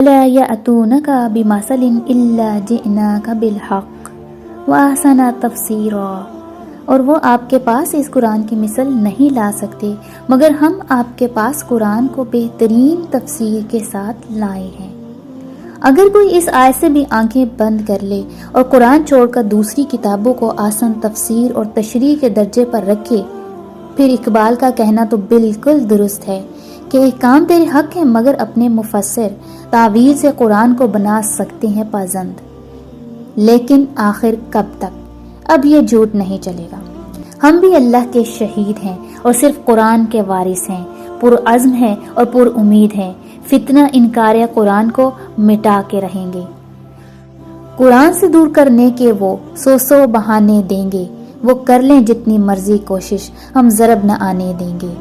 ला यअतूनका बिमसलिन इल्ला जिअनाका बिलहक़ व अहसना तफ़सीरा। और वो आपके पास इस कुरान की मिसल नहीं ला सकते मगर हम आपके पास कुरान को बेहतरीन तफसीर के साथ लाए हैं। अगर कोई इस आयत से भी आंखें बंद कर ले और कुरान छोड़कर दूसरी किताबों को आसान तफसीर और तशरीह के दर्जे पर रखे, फिर इकबाल का कहना तो बिल्कुल दुरुस्त है कि एक काम तेरे हक है मगर अपने मुफस्सिर तावील से कुरान को बना सकते हैं पाबंद। लेकिन आखिर कब तक? अब ये झूठ नहीं चलेगा। हम भी अल्लाह के शहीद हैं और सिर्फ कुरान के वारिस हैं, पुरअज़्म हैं और पुरउम्मीद हैं। फितना इनकार कुरान को मिटा के रहेंगे। कुरान से दूर करने के वो सौ बहाने देंगे। वो कर लें जितनी मर्जी कोशिश, हम ज़रब न आने देंगे।